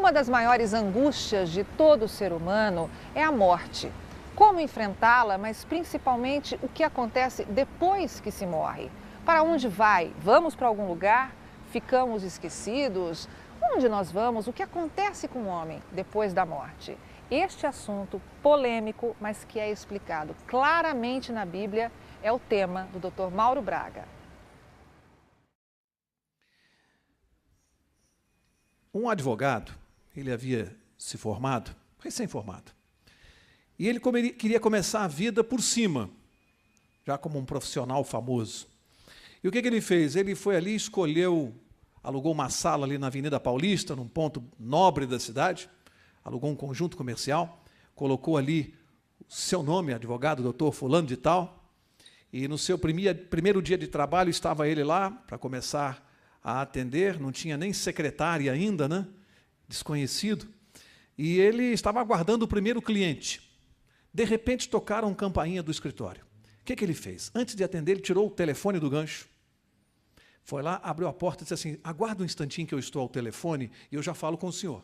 Uma das maiores angústias de todo ser humano é a morte. Como enfrentá-la, mas principalmente o que acontece depois que se morre. Para onde vai? Vamos para algum lugar? Ficamos esquecidos? Onde nós vamos? O que acontece com o homem depois da morte? Este assunto polêmico, mas que é explicado claramente na Bíblia, é o tema do Dr. Mauro Braga. Um advogado, ele havia se formado, recém-formado, e ele queria começar a vida por cima, já como um profissional famoso. E o que ele fez? Ele foi ali, alugou uma sala ali na Avenida Paulista, num ponto nobre da cidade, alugou um conjunto comercial, colocou ali o seu nome, advogado, doutor fulano de tal, e no seu primeiro dia de trabalho estava ele lá para começar a atender, não tinha nem secretária ainda, né? Desconhecido, e ele estava aguardando o primeiro cliente. De repente tocaram campainha do escritório. O que ele fez? Antes de atender, ele tirou o telefone do gancho, foi lá, abriu a porta e disse assim: aguarda um instantinho que eu estou ao telefone e eu já falo com o senhor.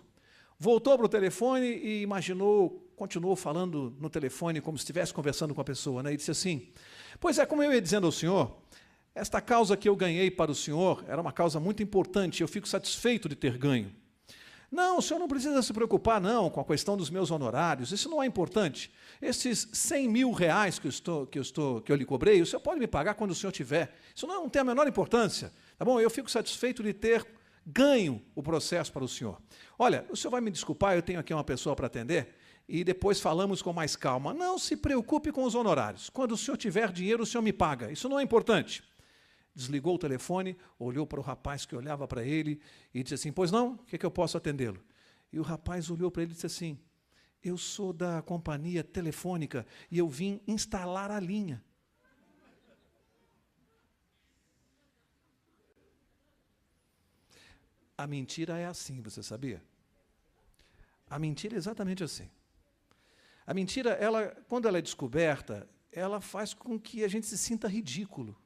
Voltou para o telefone e continuou falando no telefone como se estivesse conversando com a pessoa, né? E disse assim: pois é, como eu ia dizendo ao senhor, esta causa que eu ganhei para o senhor era uma causa muito importante, eu fico satisfeito de ter ganho. Não, o senhor não precisa se preocupar não com a questão dos meus honorários, isso não é importante. Esses 100 mil reais que eu lhe cobrei, o senhor pode me pagar quando o senhor tiver. Isso não tem a menor importância. Tá bom? Eu fico satisfeito de ter ganho o processo para o senhor. Olha, o senhor vai me desculpar, eu tenho aqui uma pessoa para atender, e depois falamos com mais calma. Não se preocupe com os honorários. Quando o senhor tiver dinheiro, o senhor me paga. Isso não é importante. Desligou o telefone, olhou para o rapaz que olhava para ele e disse assim: pois não, o que eu posso atendê-lo? E o rapaz olhou para ele e disse assim: eu sou da companhia telefônica e eu vim instalar a linha. A mentira é assim, você sabia? A mentira é exatamente assim. A mentira, quando ela é descoberta, ela faz com que a gente se sinta ridículo.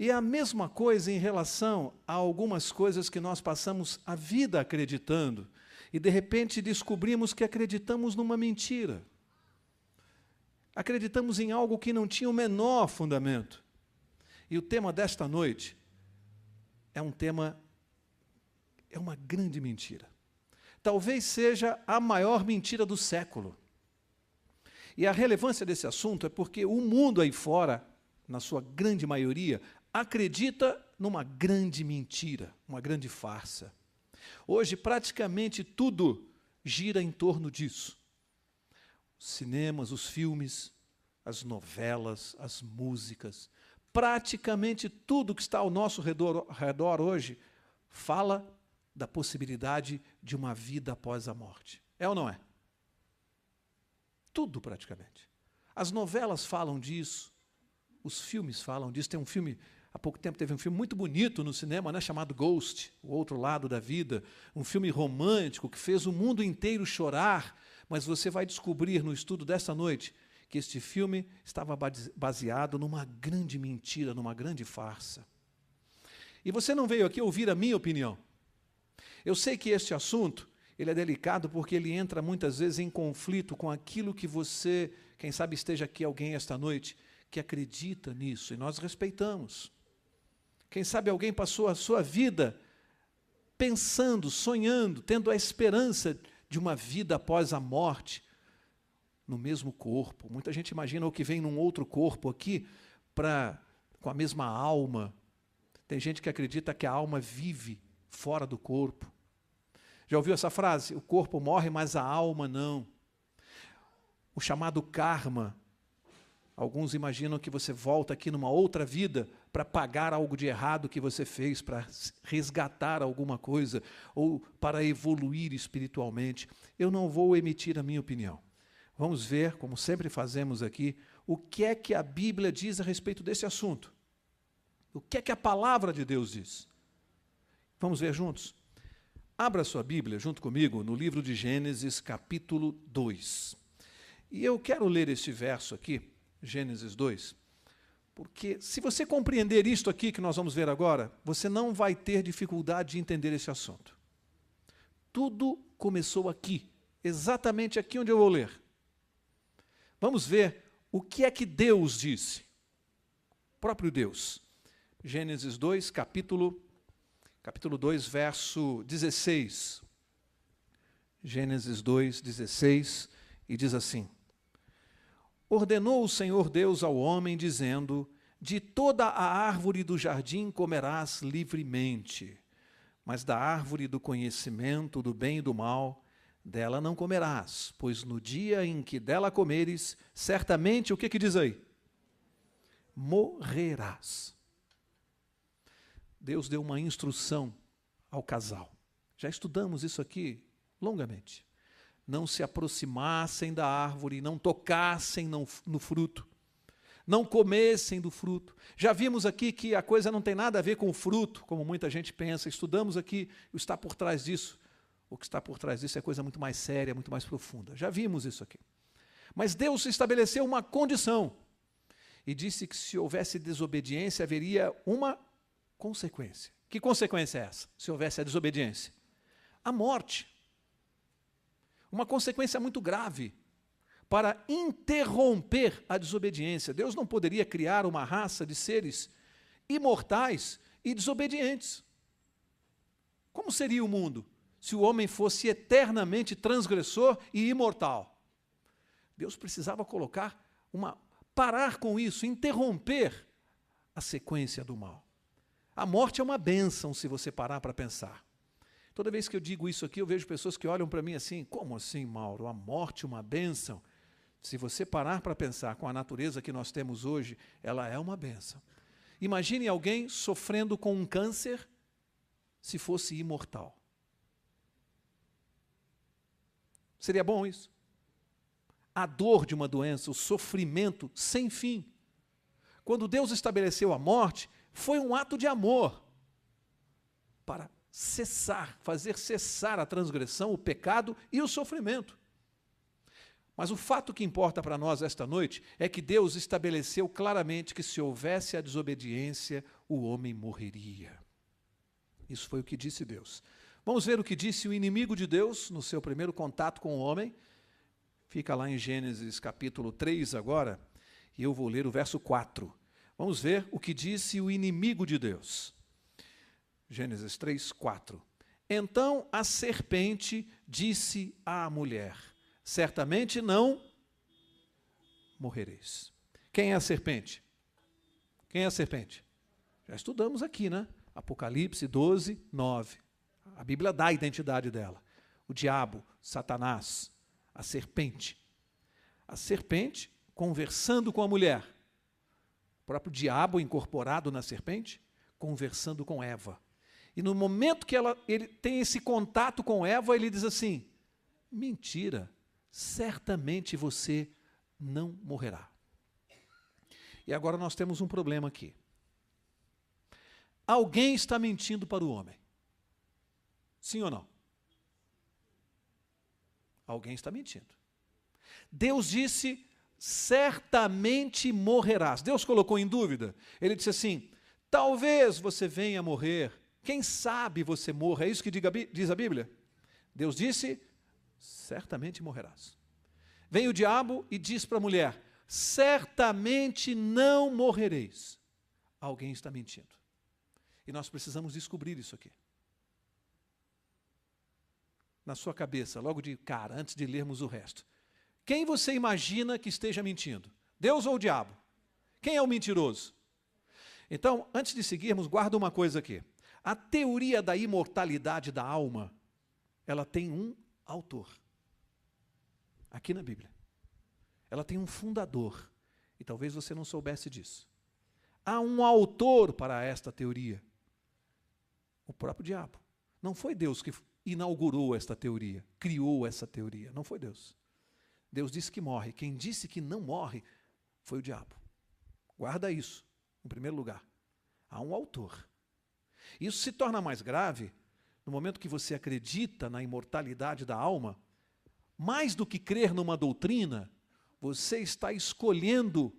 E é a mesma coisa em relação a algumas coisas que nós passamos a vida acreditando e, de repente, descobrimos que acreditamos numa mentira. Acreditamos em algo que não tinha o menor fundamento. E o tema desta noite é uma grande mentira. Talvez seja a maior mentira do século. E a relevância desse assunto é porque o mundo aí fora, na sua grande maioria, acredita numa grande mentira, uma grande farsa. Hoje, praticamente tudo gira em torno disso. Os cinemas, os filmes, as novelas, as músicas, praticamente tudo que está ao nosso redor hoje fala da possibilidade de uma vida após a morte. É ou não é? Tudo, praticamente. As novelas falam disso, os filmes falam disso. Tem um filme, há pouco tempo teve um filme muito bonito no cinema, né, chamado Ghost, O Outro Lado da Vida, um filme romântico que fez o mundo inteiro chorar, mas você vai descobrir no estudo dessa noite que este filme estava baseado numa grande mentira, numa grande farsa. E você não veio aqui ouvir a minha opinião. Eu sei que este assunto ele é delicado porque ele entra muitas vezes em conflito com aquilo que você, quem sabe esteja aqui alguém esta noite, que acredita nisso, e nós respeitamos. Quem sabe alguém passou a sua vida pensando, sonhando, tendo a esperança de uma vida após a morte, no mesmo corpo. Muita gente imagina o que vem num outro corpo aqui, com a mesma alma. Tem gente que acredita que a alma vive fora do corpo. Já ouviu essa frase? O corpo morre, mas a alma não. O chamado karma. Alguns imaginam que você volta aqui numa outra vida para pagar algo de errado que você fez, para resgatar alguma coisa, ou para evoluir espiritualmente. Eu não vou emitir a minha opinião. Vamos ver, como sempre fazemos aqui, o que é que a Bíblia diz a respeito desse assunto. O que é que a palavra de Deus diz. Vamos ver juntos? Abra sua Bíblia junto comigo no livro de Gênesis, capítulo 2. E eu quero ler este verso aqui, Gênesis 2, porque se você compreender isto aqui que nós vamos ver agora, você não vai ter dificuldade de entender esse assunto. Tudo começou aqui, exatamente aqui onde eu vou ler. Vamos ver o que é que Deus disse. O próprio Deus. Gênesis 2, capítulo 2, verso 16. Gênesis 2, 16, e diz assim: ordenou o Senhor Deus ao homem, dizendo: de toda a árvore do jardim comerás livremente, mas da árvore do conhecimento do bem e do mal, dela não comerás, pois no dia em que dela comeres, certamente, o que diz aí? Morrerás. Deus deu uma instrução ao casal. Já estudamos isso aqui longamente. Não se aproximassem da árvore, não tocassem no fruto, não comessem do fruto. Já vimos aqui que a coisa não tem nada a ver com o fruto, como muita gente pensa. Estudamos aqui o que está por trás disso. O que está por trás disso é coisa muito mais séria, muito mais profunda. Já vimos isso aqui. Mas Deus estabeleceu uma condição e disse que se houvesse desobediência, haveria uma consequência. Que consequência é essa, se houvesse a desobediência? A morte. Uma consequência muito grave para interromper a desobediência. Deus não poderia criar uma raça de seres imortais e desobedientes. Como seria o mundo se o homem fosse eternamente transgressor e imortal? Deus precisava parar com isso, interromper a sequência do mal. A morte é uma bênção, se você parar para pensar. Toda vez que eu digo isso aqui, eu vejo pessoas que olham para mim assim: como assim, Mauro? A morte é uma bênção? Se você parar para pensar com a natureza que nós temos hoje, ela é uma bênção. Imagine alguém sofrendo com um câncer se fosse imortal. Seria bom isso? A dor de uma doença, o sofrimento sem fim. Quando Deus estabeleceu a morte, foi um ato de amor para fazer cessar a transgressão, o pecado e o sofrimento. Mas o fato que importa para nós esta noite é que Deus estabeleceu claramente que se houvesse a desobediência, o homem morreria. Isso foi o que disse Deus. Vamos ver o que disse o inimigo de Deus no seu primeiro contato com o homem. Fica lá em Gênesis capítulo 3 agora, e eu vou ler o verso 4. Vamos ver o que disse o inimigo de Deus. Gênesis 3, 4. Então a serpente disse à mulher: certamente não morrereis. Quem é a serpente? Quem é a serpente? Já estudamos aqui, né? Apocalipse 12, 9. A Bíblia dá a identidade dela. O diabo, Satanás, a serpente. A serpente conversando com a mulher. O próprio diabo incorporado na serpente, conversando com Eva. E no momento que ele tem esse contato com Eva, ele diz assim: mentira, certamente você não morrerá. E agora nós temos um problema aqui. Alguém está mentindo para o homem. Sim ou não? Alguém está mentindo. Deus disse: certamente morrerás. Deus colocou em dúvida. Ele disse assim: talvez você venha a morrer. Quem sabe você morra. É isso que diz a Bíblia? Deus disse: certamente morrerás. Vem o diabo e diz para a mulher: certamente não morrereis. Alguém está mentindo. E nós precisamos descobrir isso aqui. Na sua cabeça, logo de cara, antes de lermos o resto. Quem você imagina que esteja mentindo? Deus ou o diabo? Quem é o mentiroso? Então, antes de seguirmos, guarda uma coisa aqui. A teoria da imortalidade da alma, ela tem um autor. Aqui na Bíblia. Ela tem um fundador. E talvez você não soubesse disso. Há um autor para esta teoria. O próprio diabo. Não foi Deus que inaugurou esta teoria, criou essa teoria. Não foi Deus. Deus disse que morre. Quem disse que não morre foi o diabo. Guarda isso, em primeiro lugar. Há um autor. Isso se torna mais grave no momento que você acredita na imortalidade da alma. Mais do que crer numa doutrina, você está escolhendo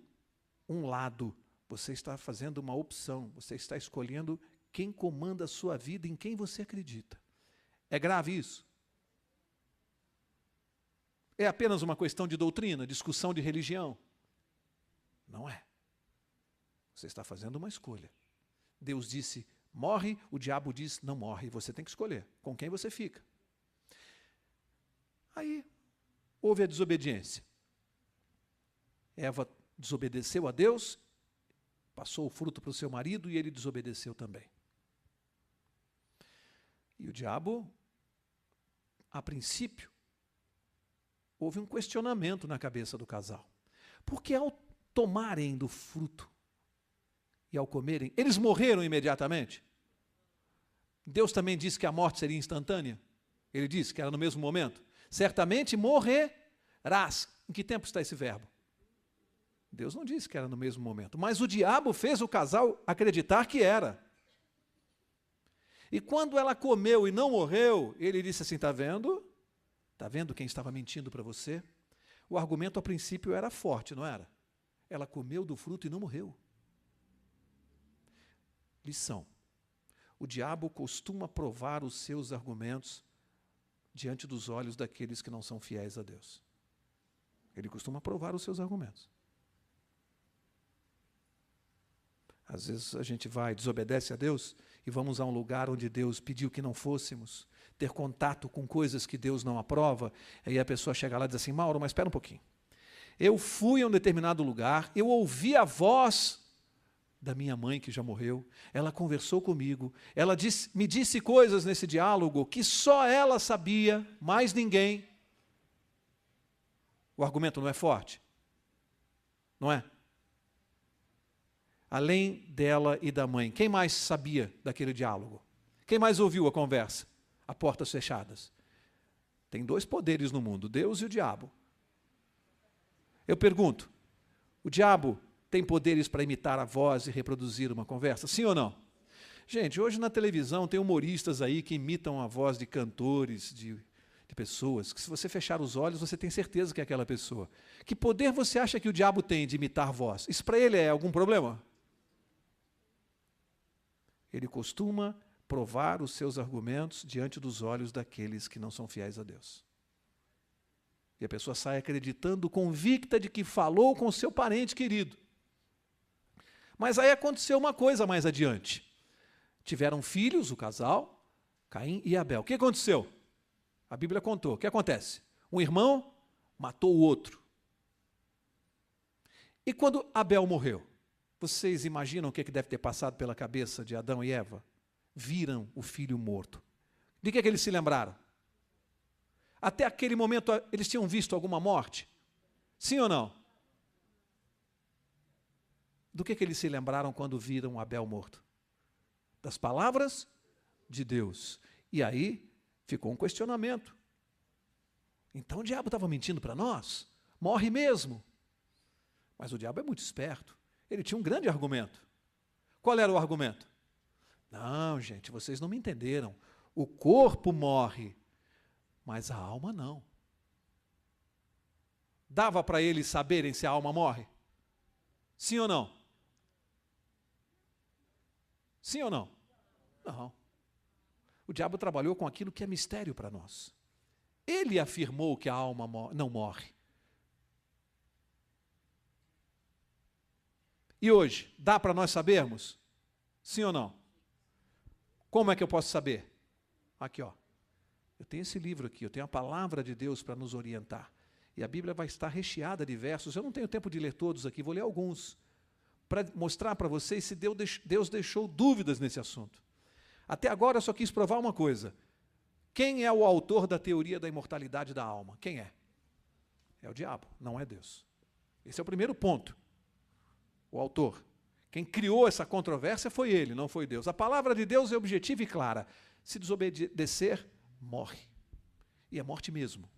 um lado. Você está fazendo uma opção. Você está escolhendo quem comanda a sua vida, em quem você acredita. É grave isso? é apenas uma questão de doutrina, discussão de religião. Não é. Você está fazendo uma escolha. Deus disse, morre, o diabo diz, não morre. Você tem que escolher com quem você fica. Aí, houve a desobediência. Eva desobedeceu a Deus, passou o fruto para o seu marido e ele desobedeceu também. E o diabo, a princípio, houve um questionamento na cabeça do casal. Porque ao tomarem do fruto e ao comerem, eles morreram imediatamente? Deus também disse que a morte seria instantânea? Ele disse que era no mesmo momento? Certamente morrerás. Em que tempo está esse verbo? Deus não disse que era no mesmo momento, mas o diabo fez o casal acreditar que era. E quando ela comeu e não morreu, ele disse assim, está vendo? Está vendo quem estava mentindo para você? O argumento a princípio era forte, não era? Ela comeu do fruto e não morreu. Lição. O diabo costuma provar os seus argumentos diante dos olhos daqueles que não são fiéis a Deus. Ele costuma provar os seus argumentos. Às vezes a gente vai, desobedece a Deus e vamos a um lugar onde Deus pediu que não fôssemos, ter contato com coisas que Deus não aprova, aí a pessoa chega lá e diz assim, Mauro, mas espera um pouquinho. Eu fui a um determinado lugar, eu ouvi a voz da minha mãe que já morreu, ela conversou comigo, ela me disse coisas nesse diálogo que só ela sabia, mais ninguém. O argumento não é forte? Não é? Além dela e da mãe, quem mais sabia daquele diálogo? Quem mais ouviu a conversa? A portas fechadas. Tem dois poderes no mundo, Deus e o diabo. Eu pergunto, o diabo tem poderes para imitar a voz e reproduzir uma conversa? Sim ou não? Gente, hoje na televisão tem humoristas aí que imitam a voz de cantores, de pessoas, que se você fechar os olhos, você tem certeza que é aquela pessoa. Que poder você acha que o diabo tem de imitar voz? Isso para ele é algum problema? Ele costuma provar os seus argumentos diante dos olhos daqueles que não são fiéis a Deus. E a pessoa sai acreditando, convicta de que falou com seu parente querido. Mas aí aconteceu uma coisa mais adiante. Tiveram filhos, o casal, Caim e Abel. O que aconteceu? A Bíblia contou. O que acontece? Um irmão matou o outro. E quando Abel morreu? Vocês imaginam o que deve ter passado pela cabeça de Adão e Eva? Viram o filho morto. De que eles se lembraram? Até aquele momento, eles tinham visto alguma morte? Sim ou não? Do que eles se lembraram quando viram Abel morto? Das palavras de Deus. E aí ficou um questionamento. Então o diabo estava mentindo para nós? Morre mesmo. Mas o diabo é muito esperto. Ele tinha um grande argumento. Qual era o argumento? Não, gente, vocês não me entenderam. O corpo morre, mas a alma não. Dava para eles saberem se a alma morre? Sim ou não? Sim ou não? Não. O diabo trabalhou com aquilo que é mistério para nós. Ele afirmou que a alma não morre. E hoje, dá para nós sabermos? Sim ou não? Como é que eu posso saber? Aqui, ó. Eu tenho esse livro aqui, eu tenho a palavra de Deus para nos orientar. E a Bíblia vai estar recheada de versos. Eu não tenho tempo de ler todos aqui, vou ler alguns, para mostrar para vocês se Deus deixou dúvidas nesse assunto. Até agora eu só quis provar uma coisa. Quem é o autor da teoria da imortalidade da alma? Quem é? É o diabo, não é Deus. Esse é o primeiro ponto. O autor. Quem criou essa controvérsia foi ele, não foi Deus. A palavra de Deus é objetiva e clara. Se desobedecer, morre. E é morte mesmo.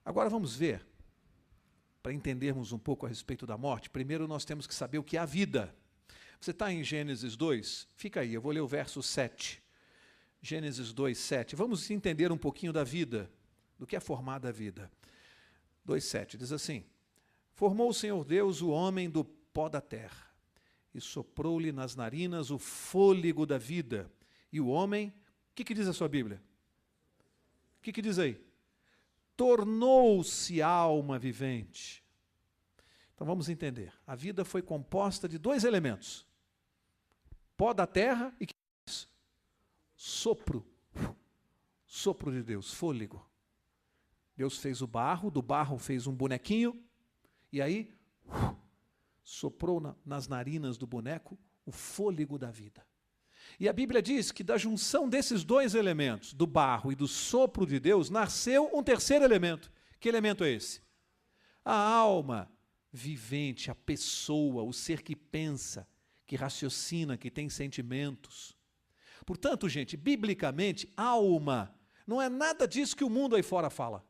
Agora vamos ver, para entendermos um pouco a respeito da morte, primeiro nós temos que saber o que é a vida. Você está em Gênesis 2? Fica aí, eu vou ler o verso 7. Gênesis 2, 7. Vamos entender um pouquinho da vida, do que é formada a vida. 2, 7 diz assim: Formou o Senhor Deus o homem do pó da terra, e soprou-lhe nas narinas o fôlego da vida. E o homem, o que diz a sua Bíblia? O que diz aí? tornou-se alma vivente. Então vamos entender. A vida foi composta de dois elementos: pó da terra e sopro. Sopro de Deus, fôlego. Deus fez o barro, do barro fez um bonequinho, e aí soprou nas narinas do boneco o fôlego da vida. E a Bíblia diz que da junção desses dois elementos, do barro e do sopro de Deus, nasceu um terceiro elemento. Que elemento é esse? A alma vivente, a pessoa, o ser que pensa, que raciocina, que tem sentimentos. Portanto, gente, biblicamente, alma não é nada disso que o mundo aí fora fala.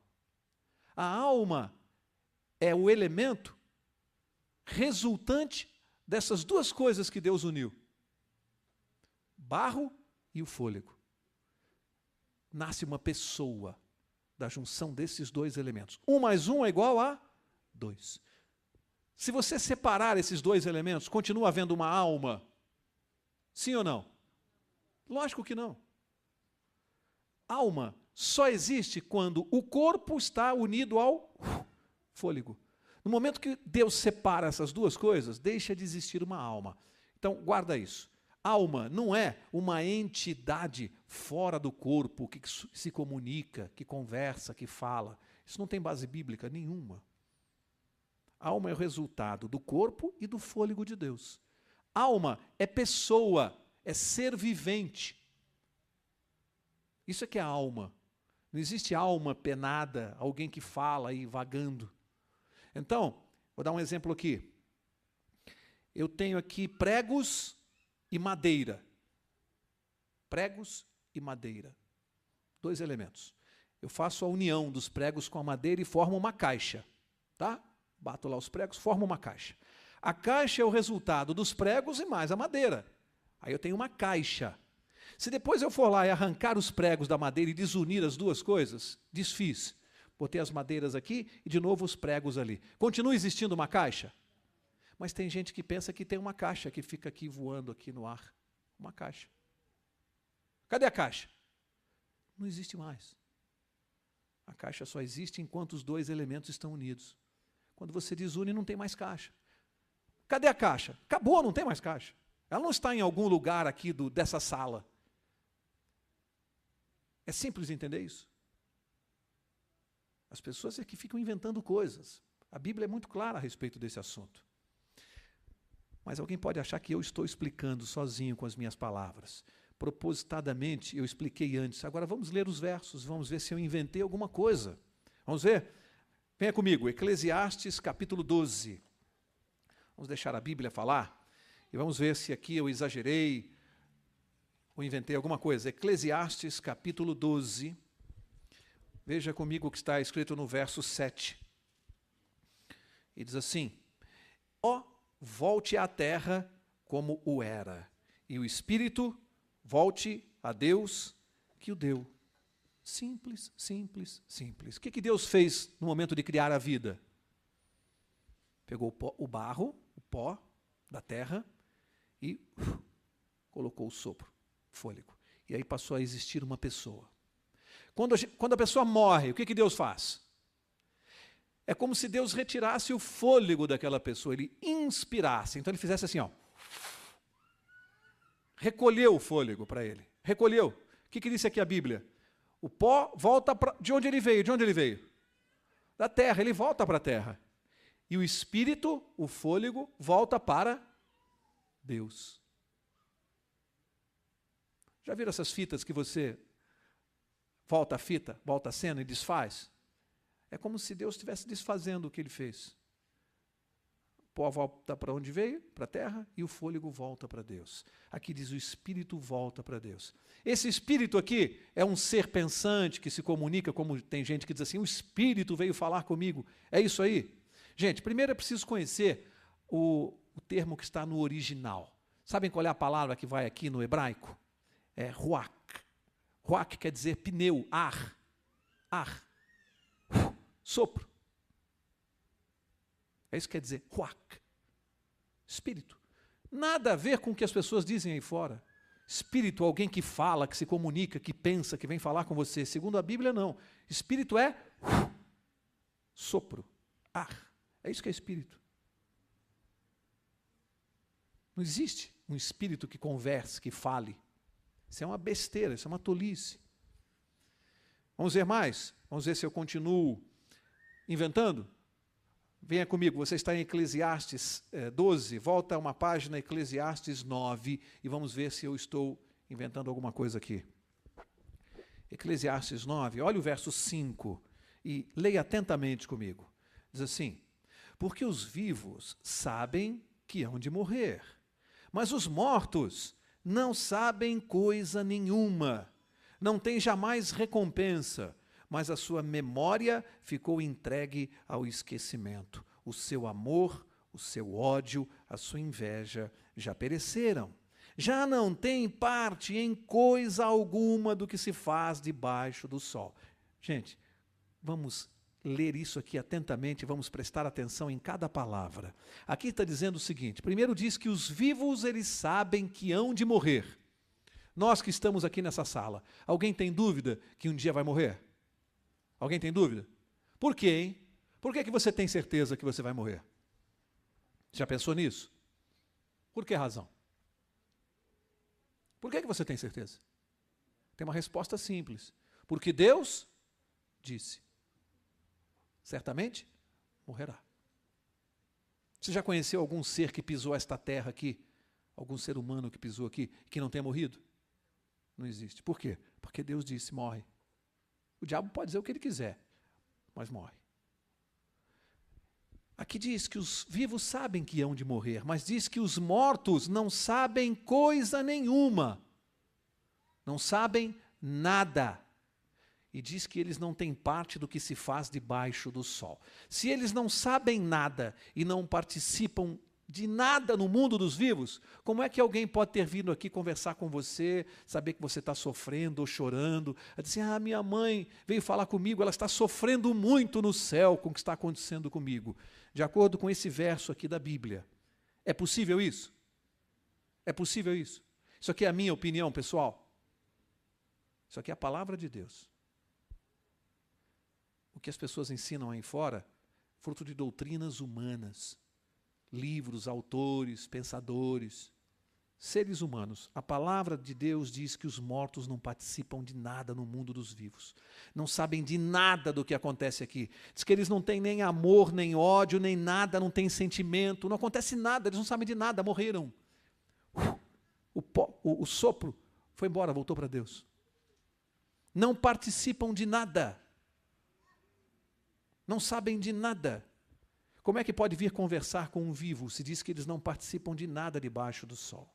A alma é o elemento resultante dessas duas coisas que Deus uniu: barro e o fôlego. Nasce uma pessoa da junção desses dois elementos. 1 mais 1 é igual a 2. Se você separar esses dois elementos, continua havendo uma alma? Sim ou não? Lógico que não. Alma só existe quando o corpo está unido ao fôlego. No momento que Deus separa essas duas coisas, deixa de existir uma alma. Então, guarda isso. Alma não é uma entidade fora do corpo que se comunica, que conversa, que fala. Isso não tem base bíblica nenhuma. Alma é o resultado do corpo e do fôlego de Deus. Alma é pessoa, é ser vivente. Isso é que é alma. Não existe alma penada, alguém que fala aí vagando. Então, vou dar um exemplo aqui. Eu tenho aqui pregos e madeira. Pregos e madeira. Dois elementos. Eu faço a união dos pregos com a madeira e formo uma caixa. Tá? Bato lá os pregos, formo uma caixa. A caixa é o resultado dos pregos e mais a madeira. Aí eu tenho uma caixa. Se depois eu for lá e arrancar os pregos da madeira e desunir as duas coisas, desfiz. Botei as madeiras aqui e de novo os pregos ali. Continua existindo uma caixa? Mas tem gente que pensa que tem uma caixa que fica aqui voando aqui no ar. Uma caixa. Cadê a caixa? Não existe mais. A caixa só existe enquanto os dois elementos estão unidos. Quando você desune, não tem mais caixa. Cadê a caixa? Acabou, não tem mais caixa. Ela não está em algum lugar aqui dessa sala. É simples entender isso. As pessoas é que ficam inventando coisas. A Bíblia é muito clara a respeito desse assunto. Mas alguém pode achar que eu estou explicando sozinho com as minhas palavras. Propositadamente, eu expliquei antes. Agora vamos ler os versos, vamos ver se eu inventei alguma coisa. Vamos ver? Venha comigo, Eclesiastes capítulo 12. Vamos deixar a Bíblia falar e vamos ver se aqui eu exagerei ou inventei alguma coisa. Eclesiastes capítulo 12. Veja comigo o que está escrito no verso 7. E diz assim: ó, volte à terra como o era, e o espírito volte a Deus que o deu. Simples, simples, simples. O que Deus fez no momento de criar a vida? Pegou o barro, o pó da terra e colocou o sopro, fôlego. E aí passou a existir uma pessoa. Quando a pessoa morre, o que Deus faz? É como se Deus retirasse o fôlego daquela pessoa, ele inspirasse. Então ele fizesse assim, ó. Recolheu o fôlego para ele. Recolheu. O que disse aqui a Bíblia? O pó volta de onde ele veio. De onde ele veio? Da terra, ele volta para a terra. E o espírito, o fôlego, volta para Deus. Já viram essas fitas que você volta a fita, volta a cena e desfaz? É como se Deus estivesse desfazendo o que ele fez. O pó volta para onde veio, para a terra, e o fôlego volta para Deus. Aqui diz o espírito volta para Deus. Esse espírito aqui é um ser pensante que se comunica, como tem gente que diz assim, o espírito veio falar comigo. É isso aí? Gente, primeiro é preciso conhecer o termo que está no original. Sabem qual é a palavra que vai aqui no hebraico? É ruach. Ruach quer dizer pneu, ar. Ar. Sopro. É isso que quer dizer, ruach. Espírito. Nada a ver com o que as pessoas dizem aí fora. Espírito, alguém que fala, que se comunica, que pensa, que vem falar com você. Segundo a Bíblia, não. Espírito é sopro, ar. É isso que é espírito. Não existe um espírito que converse, que fale. Isso é uma besteira, isso é uma tolice. Vamos ver mais? Vamos ver se eu continuo inventando? Venha comigo, você está em Eclesiastes 12, volta uma página, Eclesiastes 9, e vamos ver se eu estou inventando alguma coisa aqui. Eclesiastes 9, olha o verso 5 e leia atentamente comigo. Diz assim: porque os vivos sabem que hão de morrer, mas os mortos não sabem coisa nenhuma, não têm jamais recompensa, mas a sua memória ficou entregue ao esquecimento. O seu amor, o seu ódio, a sua inveja já pereceram. Já não tem parte em coisa alguma do que se faz debaixo do sol. Gente, vamos ler isso aqui atentamente, vamos prestar atenção em cada palavra. Aqui está dizendo o seguinte: primeiro diz que os vivos eles sabem que hão de morrer. Nós que estamos aqui nessa sala, alguém tem dúvida que um dia vai morrer? Alguém tem dúvida? Por quê, hein? Por que você tem certeza que você vai morrer? Já pensou nisso? Por que razão? Por que você tem certeza? Tem uma resposta simples. Porque Deus disse. Certamente morrerá. Você já conheceu algum ser que pisou esta terra aqui? Algum ser humano que pisou aqui que não tenha morrido? Não existe. Por quê? Porque Deus disse, morre. O diabo pode dizer o que ele quiser, mas morre. Aqui diz que os vivos sabem que hão de morrer, mas diz que os mortos não sabem coisa nenhuma. Não sabem nada. E diz que eles não têm parte do que se faz debaixo do sol. Se eles não sabem nada e não participam de nada no mundo dos vivos, como é que alguém pode ter vindo aqui conversar com você, saber que você está sofrendo ou chorando, a dizer, minha mãe veio falar comigo, ela está sofrendo muito no céu com o que está acontecendo comigo. De acordo com esse verso aqui da Bíblia, é possível isso? É possível isso? Isso aqui é a minha opinião, pessoal. Isso aqui é a palavra de Deus. O que as pessoas ensinam aí fora, fruto de doutrinas humanas, livros, autores, pensadores, seres humanos. A palavra de Deus diz que os mortos não participam de nada no mundo dos vivos. Não sabem de nada do que acontece aqui. Diz que eles não têm nem amor, nem ódio, nem nada, não têm sentimento, não acontece nada, eles não sabem de nada, morreram. O sopro foi embora, voltou para Deus. Não participam de nada. Não sabem de nada. Como é que pode vir conversar com um vivo se diz que eles não participam de nada debaixo do sol?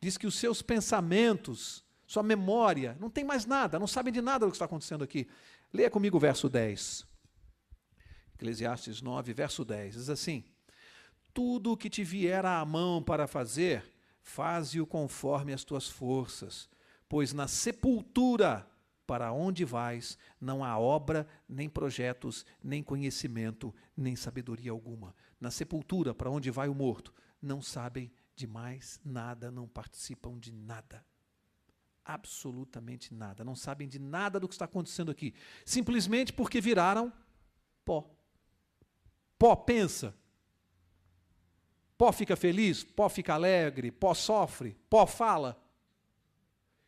Diz que os seus pensamentos, sua memória, não tem mais nada, não sabem de nada do que está acontecendo aqui. Leia comigo o verso 10. Eclesiastes 9, verso 10. Diz assim: tudo o que te vier à mão para fazer, faze-o conforme as tuas forças, pois na sepultura para onde vais, não há obra, nem projetos, nem conhecimento, nem sabedoria alguma. Na sepultura, para onde vai o morto, não sabem de mais nada, não participam de nada. Absolutamente nada. Não sabem de nada do que está acontecendo aqui. Simplesmente porque viraram pó. Pó pensa. Pó fica feliz, pó fica alegre, pó sofre, pó fala.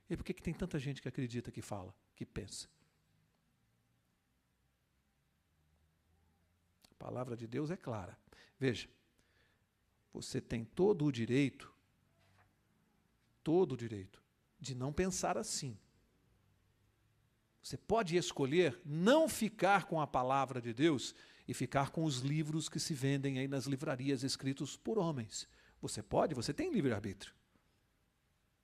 E por que tem tanta gente que acredita que fala? Que pensa. A palavra de Deus é clara. Veja, você tem todo o direito de não pensar assim. Você pode escolher não ficar com a palavra de Deus e ficar com os livros que se vendem aí nas livrarias escritos por homens. Você tem livre-arbítrio.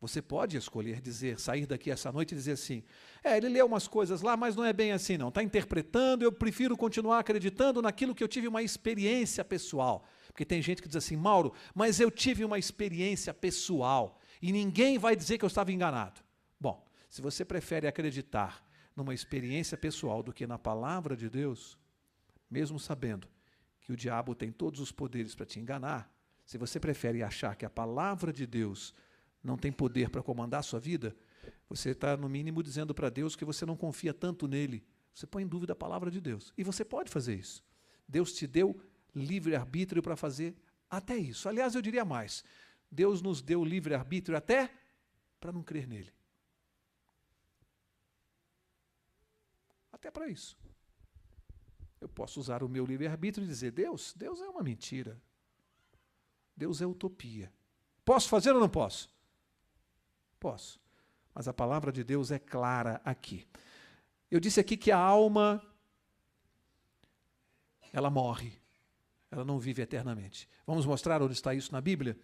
Você pode escolher sair daqui essa noite e dizer assim, ele leu umas coisas lá, mas não é bem assim não, está interpretando, eu prefiro continuar acreditando naquilo que eu tive uma experiência pessoal. Porque tem gente que diz assim, Mauro, mas eu tive uma experiência pessoal e ninguém vai dizer que eu estava enganado. Bom, se você prefere acreditar numa experiência pessoal do que na palavra de Deus, mesmo sabendo que o diabo tem todos os poderes para te enganar, se você prefere achar que a palavra de Deus não tem poder para comandar a sua vida, você está, no mínimo, dizendo para Deus que você não confia tanto nele, Você põe em dúvida a palavra de Deus. E você pode fazer isso. Deus te deu livre-arbítrio para fazer até isso. Aliás, eu diria mais. Deus nos deu livre-arbítrio até para não crer nele. Até para isso. Eu posso usar o meu livre-arbítrio e dizer, Deus é uma mentira. Deus é utopia. Posso fazer ou não posso? Posso. Mas a palavra de Deus é clara aqui. Eu disse aqui que a alma, ela morre. Ela não vive eternamente. Vamos mostrar onde está isso na Bíblia?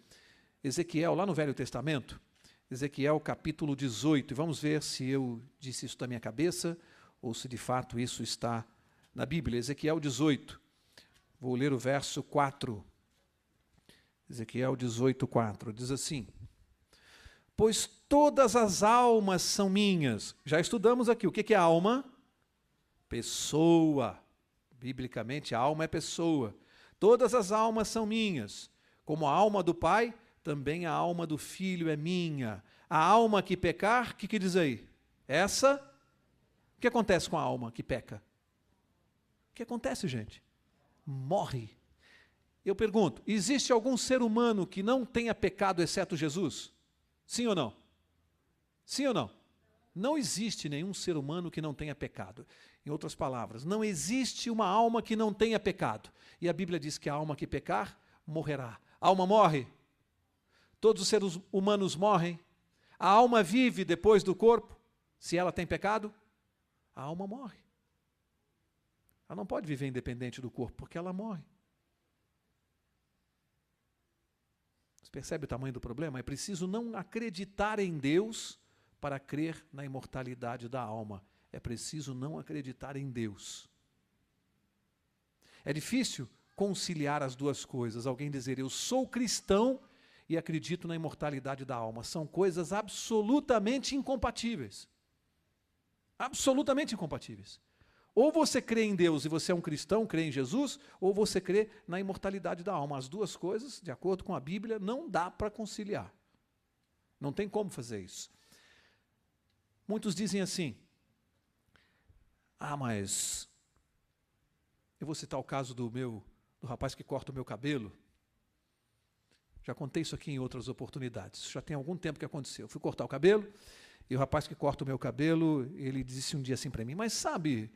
Ezequiel, lá no Velho Testamento, Ezequiel capítulo 18. E vamos ver se eu disse isso da minha cabeça ou se de fato isso está na Bíblia. Ezequiel 18. Vou ler o verso 4. Ezequiel 18, 4. Diz assim: pois todas as almas são minhas. Já estudamos aqui. O que é alma? Pessoa. Biblicamente, a alma é pessoa. Todas as almas são minhas. Como a alma do Pai, também a alma do Filho é minha. A alma que pecar, o que diz aí? Essa? O que acontece com a alma que peca? O que acontece, gente? Morre. Eu pergunto, existe algum ser humano que não tenha pecado exceto Jesus? Sim ou não? Sim ou não? Não existe nenhum ser humano que não tenha pecado. Em outras palavras, não existe uma alma que não tenha pecado. E a Bíblia diz que a alma que pecar, morrerá. A alma morre. Todos os seres humanos morrem. A alma vive depois do corpo. Se ela tem pecado, a alma morre. Ela não pode viver independente do corpo, porque ela morre. Você percebe o tamanho do problema? É preciso não acreditar em Deus para crer na imortalidade da alma. É preciso não acreditar em Deus. É difícil conciliar as duas coisas. Alguém dizer, eu sou cristão e acredito na imortalidade da alma. São coisas absolutamente incompatíveis. Absolutamente incompatíveis. Ou você crê em Deus e você é um cristão, crê em Jesus, ou você crê na imortalidade da alma. As duas coisas, de acordo com a Bíblia, não dá para conciliar. Não tem como fazer isso. Muitos dizem assim, mas eu vou citar o caso do rapaz que corta o meu cabelo. Já contei isso aqui em outras oportunidades. Já tem algum tempo que aconteceu. Eu fui cortar o cabelo e o rapaz que corta o meu cabelo, ele disse um dia assim para mim, mas sabe,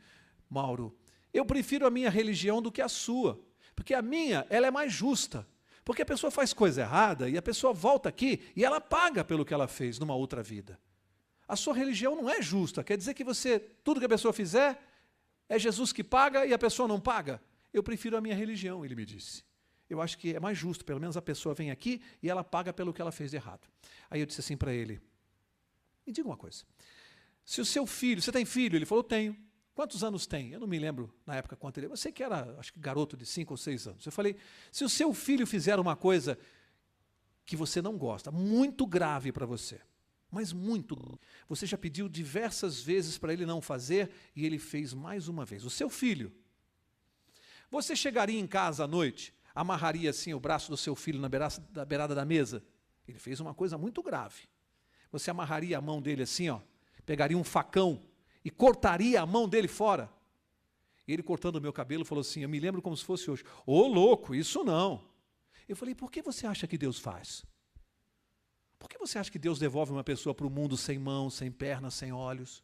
Mauro, eu prefiro a minha religião do que a sua, porque a minha, ela é mais justa. Porque a pessoa faz coisa errada e a pessoa volta aqui e ela paga pelo que ela fez numa outra vida. A sua religião não é justa, quer dizer que tudo que a pessoa fizer, é Jesus que paga e a pessoa não paga? Eu prefiro a minha religião, ele me disse. Eu acho que é mais justo, pelo menos a pessoa vem aqui e ela paga pelo que ela fez de errado. Aí eu disse assim para ele, me diga uma coisa, se o seu filho, você tem filho? Ele falou, tenho. Quantos anos tem? Eu não me lembro na época quanto ele, eu sei que era, acho que garoto de 5 ou 6 anos. Eu falei, se o seu filho fizer uma coisa que você não gosta, muito grave para você, mas muito, você já pediu diversas vezes para ele não fazer e ele fez mais uma vez. O seu filho, você chegaria em casa à noite, amarraria assim o braço do seu filho na beirada da mesa? Ele fez uma coisa muito grave. Você amarraria a mão dele assim, pegaria um facão e cortaria a mão dele fora? Ele, cortando o meu cabelo, falou assim, eu me lembro como se fosse hoje, ô louco, isso não. Eu falei, por que você acha que Deus faz? Por que você acha que Deus devolve uma pessoa para o mundo sem mãos, sem pernas, sem olhos?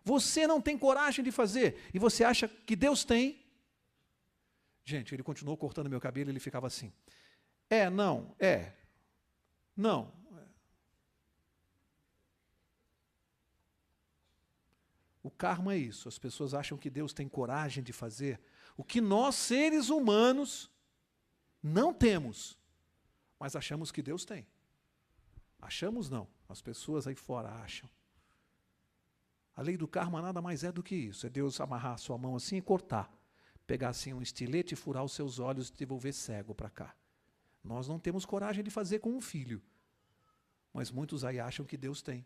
Você não tem coragem de fazer, e você acha que Deus tem? Gente, ele continuou cortando meu cabelo e ele ficava assim. Não. O karma é isso, as pessoas acham que Deus tem coragem de fazer o que nós, seres humanos, não temos, mas achamos que Deus tem. Achamos não, as pessoas aí fora acham. A lei do karma nada mais é do que isso, é Deus amarrar a sua mão assim e cortar, pegar assim um estilete e furar os seus olhos e devolver cego para cá. Nós não temos coragem de fazer com um filho, mas muitos aí acham que Deus tem.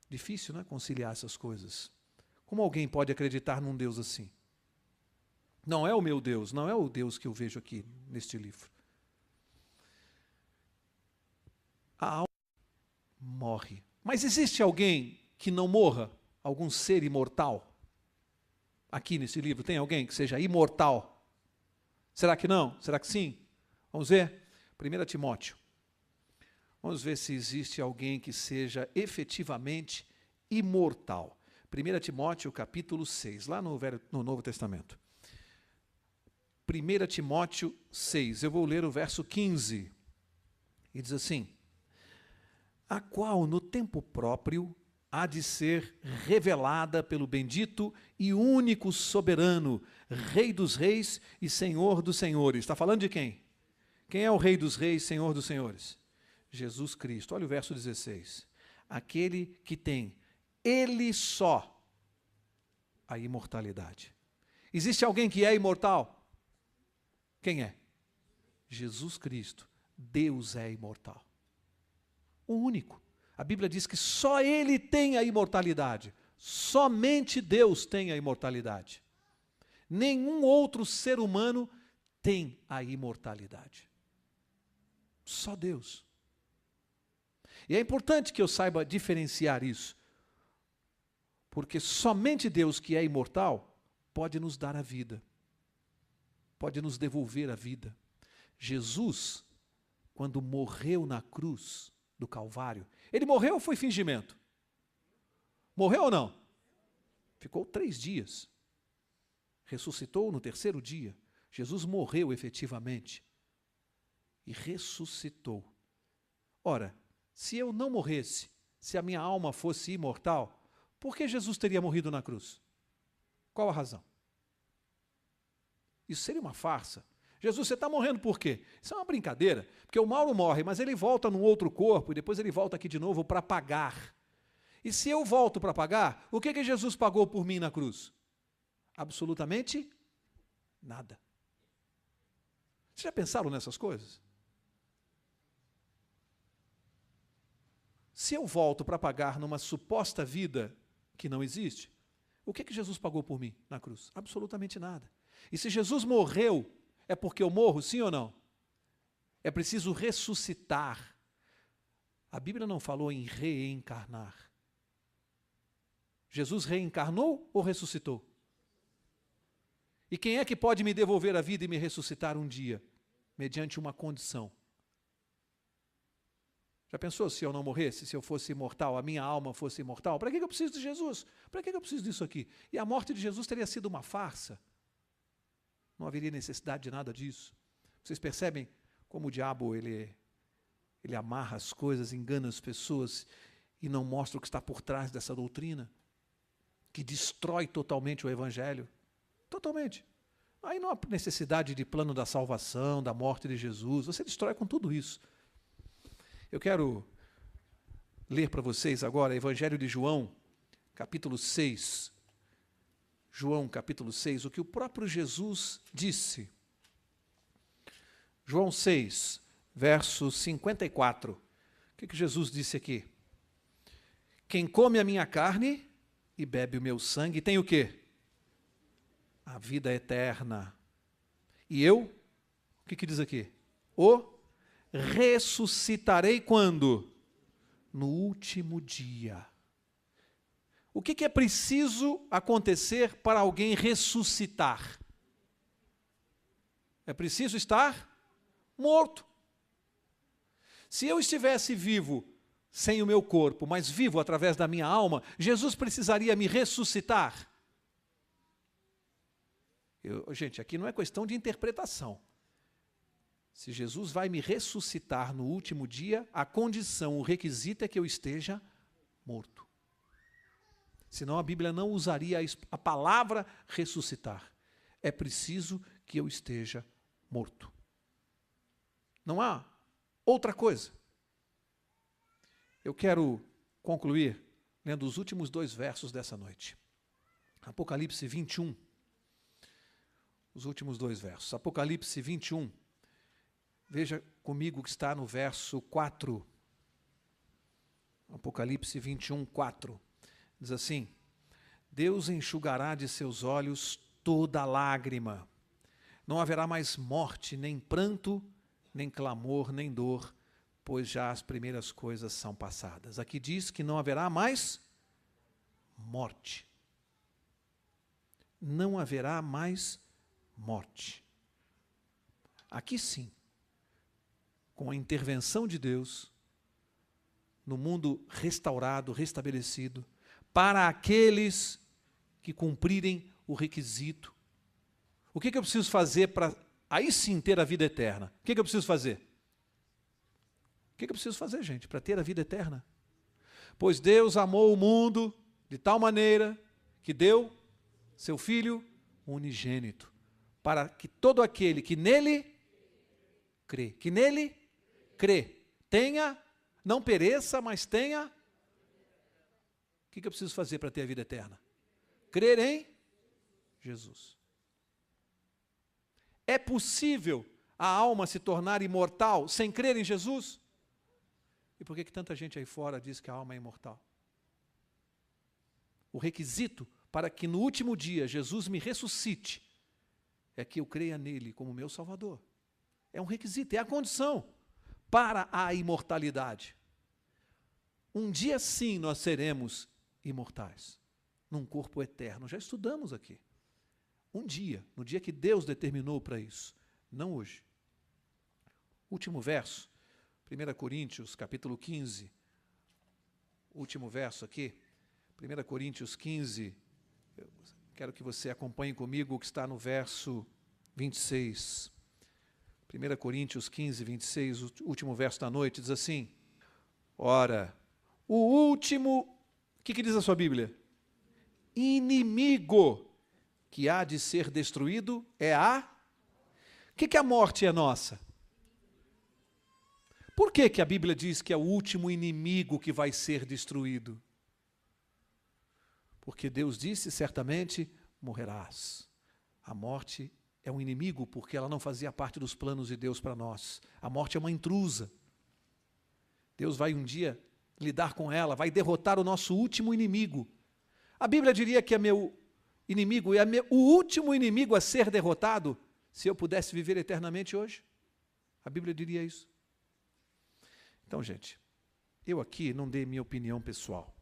Difícil, não é, conciliar essas coisas. Como alguém pode acreditar num Deus assim? Não é o meu Deus, não é o Deus que eu vejo aqui neste livro. A alma morre. Mas existe alguém que não morra? Algum ser imortal? Aqui nesse livro tem alguém que seja imortal? Será que não? Será que sim? Vamos ver? 1 Timóteo. Vamos ver se existe alguém que seja efetivamente imortal. 1 Timóteo, capítulo 6, lá no Novo Testamento. 1 Timóteo 6, eu vou ler o verso 15. E diz assim: a qual no tempo próprio há de ser revelada pelo bendito e único soberano, Rei dos reis e Senhor dos senhores. Está falando de quem? Quem é o Rei dos reis e Senhor dos senhores? Jesus Cristo. Olha o verso 16. Aquele que tem, ele só, a imortalidade. Existe alguém que é imortal? Quem é? Jesus Cristo. Deus é imortal. O único. A Bíblia diz que só Ele tem a imortalidade. Somente Deus tem a imortalidade. Nenhum outro ser humano tem a imortalidade. Só Deus. E é importante que eu saiba diferenciar isso, porque somente Deus, que é imortal, pode nos dar a vida, pode nos devolver a vida. Jesus, quando morreu na cruz do Calvário, ele morreu ou foi fingimento? Morreu ou não? Ficou 3 dias. Ressuscitou no 3º dia. Jesus morreu efetivamente e ressuscitou. Ora, se eu não morresse, se a minha alma fosse imortal, por que Jesus teria morrido na cruz? Qual a razão? Isso seria uma farsa. Jesus, você está morrendo por quê? Isso é uma brincadeira, porque o Mauro morre, mas ele volta num outro corpo e depois ele volta aqui de novo para pagar. E se eu volto para pagar, o que Jesus pagou por mim na cruz? Absolutamente nada. Vocês já pensaram nessas coisas? Se eu volto para pagar numa suposta vida que não existe, o que Jesus pagou por mim na cruz? Absolutamente nada. E se Jesus morreu, é porque eu morro, sim ou não? É preciso ressuscitar. A Bíblia não falou em reencarnar. Jesus reencarnou ou ressuscitou? E quem é que pode me devolver a vida e me ressuscitar um dia? Mediante uma condição. Já pensou se eu não morresse, se eu fosse imortal, a minha alma fosse imortal? Para que eu preciso de Jesus? Para que eu preciso disso aqui? E a morte de Jesus teria sido uma farsa. Não haveria necessidade de nada disso. Vocês percebem como o diabo ele amarra as coisas, engana as pessoas e não mostra o que está por trás dessa doutrina, que destrói totalmente o Evangelho. Totalmente. Aí não há necessidade de plano da salvação, da morte de Jesus. Você destrói com tudo isso. Eu quero ler para vocês agora Evangelho de João, capítulo 6. João, capítulo 6, o que o próprio Jesus disse. João 6, verso 54. O que Jesus disse aqui? Quem come a minha carne e bebe o meu sangue tem o quê? A vida eterna. E eu, o que diz aqui? O ressuscitarei quando? No último dia. O que é preciso acontecer para alguém ressuscitar? É preciso estar morto. Se eu estivesse vivo sem o meu corpo, mas vivo através da minha alma, Jesus precisaria me ressuscitar. Gente, aqui não é questão de interpretação. Se Jesus vai me ressuscitar no último dia, a condição, o requisito é que eu esteja morto. Senão a Bíblia não usaria a palavra ressuscitar. É preciso que eu esteja morto. Não há outra coisa. Eu quero concluir lendo os últimos 2 versos dessa noite. Apocalipse 21. Os últimos 2 versos. Apocalipse 21. Veja comigo que está no verso 4. Apocalipse 21, 4. Diz assim: Deus enxugará de seus olhos toda lágrima. Não haverá mais morte, nem pranto, nem clamor, nem dor, pois já as primeiras coisas são passadas. Aqui diz que não haverá mais morte. Não haverá mais morte. Aqui sim, com a intervenção de Deus, no mundo restaurado, restabelecido, para aqueles que cumprirem o requisito. O que eu preciso fazer para aí sim ter a vida eterna? O que eu preciso fazer? O que eu preciso fazer, gente, para ter a vida eterna? Pois Deus amou o mundo de tal maneira que deu seu Filho unigênito, para que todo aquele que nele crê, tenha, não pereça, mas tenha. O que eu preciso fazer para ter a vida eterna? Crer em Jesus. É possível a alma se tornar imortal sem crer em Jesus? E por que tanta gente aí fora diz que a alma é imortal? O requisito para que no último dia Jesus me ressuscite é que eu creia nele como meu Salvador. É um requisito, é a condição para a imortalidade. Um dia sim nós seremos imortais, num corpo eterno. Já estudamos aqui. Um dia, no dia que Deus determinou para isso, não hoje. Último verso, 1 Coríntios, capítulo 15. Último verso aqui, 1 Coríntios 15. Eu quero que você acompanhe comigo o que está no verso 26. 1 Coríntios 15, 26, o último verso da noite, diz assim: ora, o último, o que diz a sua Bíblia? Inimigo que há de ser destruído é a... O que a morte é nossa? Por que a Bíblia diz que é o último inimigo que vai ser destruído? Porque Deus disse, certamente morrerás. A morte é um inimigo porque ela não fazia parte dos planos de Deus para nós. A morte é uma intrusa. Deus vai um dia lidar com ela, vai derrotar o nosso último inimigo. A Bíblia diria que é meu inimigo e o último inimigo a ser derrotado se eu pudesse viver eternamente hoje. A Bíblia diria isso. Então, gente, eu aqui não dei minha opinião pessoal.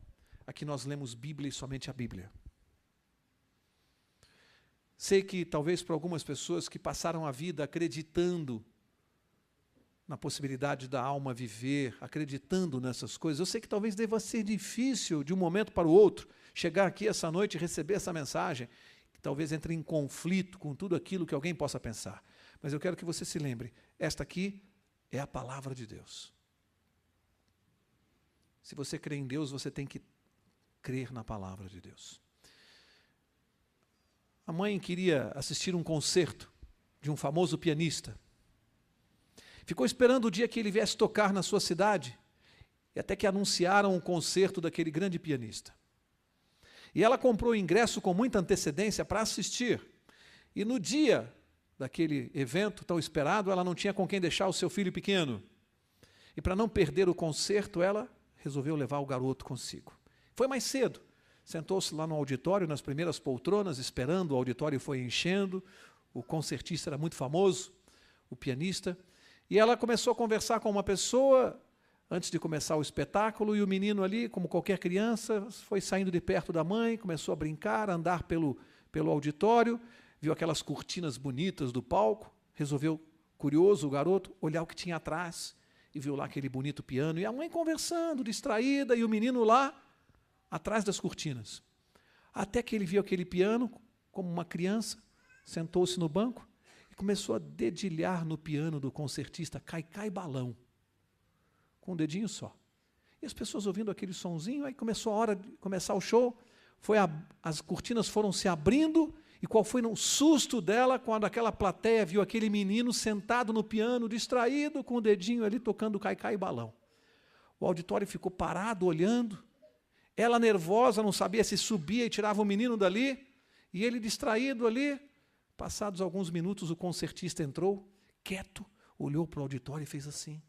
Aqui nós lemos Bíblia e somente a Bíblia. Sei que talvez para algumas pessoas que passaram a vida acreditando na possibilidade da alma viver, acreditando nessas coisas, eu sei que talvez deva ser difícil de um momento para o outro chegar aqui essa noite e receber essa mensagem, que talvez entre em conflito com tudo aquilo que alguém possa pensar. Mas eu quero que você se lembre, esta aqui é a palavra de Deus. Se você crê em Deus, você tem que crer na palavra de Deus. A mãe queria assistir um concerto de um famoso pianista. Ficou esperando o dia que ele viesse tocar na sua cidade, e até que anunciaram um concerto daquele grande pianista. E ela comprou o ingresso com muita antecedência para assistir. E no dia daquele evento tão esperado, ela não tinha com quem deixar o seu filho pequeno. E para não perder o concerto, ela resolveu levar o garoto consigo. Foi mais cedo. Sentou-se lá no auditório, nas primeiras poltronas, esperando, o auditório foi enchendo, o concertista era muito famoso, o pianista, e ela começou a conversar com uma pessoa, antes de começar o espetáculo, e o menino ali, como qualquer criança, foi saindo de perto da mãe, começou a brincar, a andar pelo auditório, viu aquelas cortinas bonitas do palco, resolveu, curioso o garoto, olhar o que tinha atrás, e viu lá aquele bonito piano, e a mãe conversando, distraída, e o menino lá, atrás das cortinas. Até que ele viu aquele piano, como uma criança, sentou-se no banco e começou a dedilhar no piano do concertista Caicai Balão, com um dedinho só. E as pessoas ouvindo aquele sonzinho, aí começou a hora de começar o show, as cortinas foram se abrindo, e qual foi o susto dela quando aquela plateia viu aquele menino sentado no piano, distraído, com o dedinho ali tocando Caicai Balão. O auditório ficou parado, olhando. Ela nervosa, não sabia se subia e tirava o menino dali, e ele distraído ali. Passados alguns minutos, o concertista entrou, quieto, olhou para o auditório e fez assim,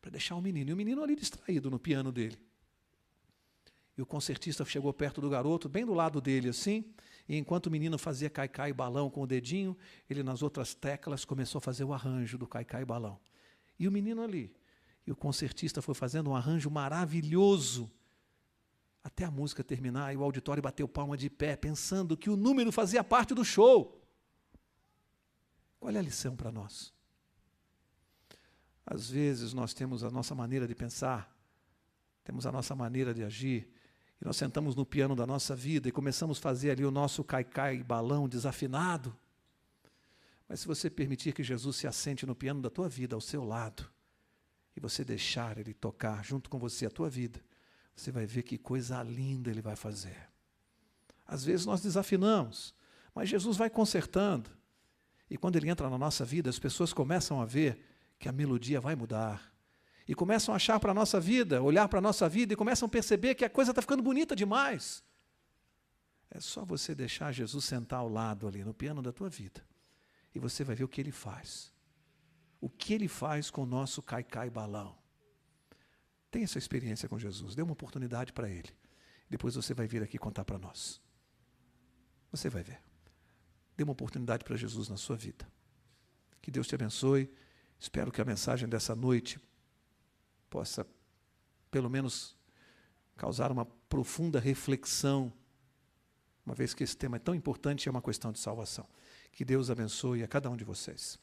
para deixar o menino. E o menino ali distraído no piano dele. E o concertista chegou perto do garoto, bem do lado dele assim, e enquanto o menino fazia Caicai Balão com o dedinho, ele nas outras teclas começou a fazer o arranjo do Caicai Balão. E o menino ali, e o concertista foi fazendo um arranjo maravilhoso, até a música terminar e o auditório bateu palma de pé, pensando que o número fazia parte do show. Qual é a lição para nós? Às vezes nós temos a nossa maneira de pensar, temos a nossa maneira de agir, e nós sentamos no piano da nossa vida e começamos a fazer ali o nosso cai-cai balão desafinado. Mas se você permitir que Jesus se assente no piano da tua vida, ao seu lado, e você deixar Ele tocar junto com você a tua vida, você vai ver que coisa linda Ele vai fazer. Às vezes nós desafinamos, mas Jesus vai consertando. E quando Ele entra na nossa vida, as pessoas começam a ver que a melodia vai mudar. E começam a achar para a nossa vida, olhar para a nossa vida e começam a perceber que a coisa está ficando bonita demais. É só você deixar Jesus sentar ao lado ali no piano da tua vida. E você vai ver o que Ele faz. O que Ele faz com o nosso cai-cai balão. Tenha essa experiência com Jesus. Dê uma oportunidade para Ele. Depois você vai vir aqui contar para nós. Você vai ver. Dê uma oportunidade para Jesus na sua vida. Que Deus te abençoe. Espero que a mensagem dessa noite possa, pelo menos, causar uma profunda reflexão, uma vez que esse tema é tão importante e é uma questão de salvação. Que Deus abençoe a cada um de vocês.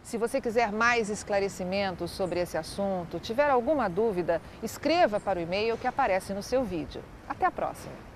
Se você quiser mais esclarecimentos sobre esse assunto, tiver alguma dúvida, escreva para o e-mail que aparece no seu vídeo. Até a próxima!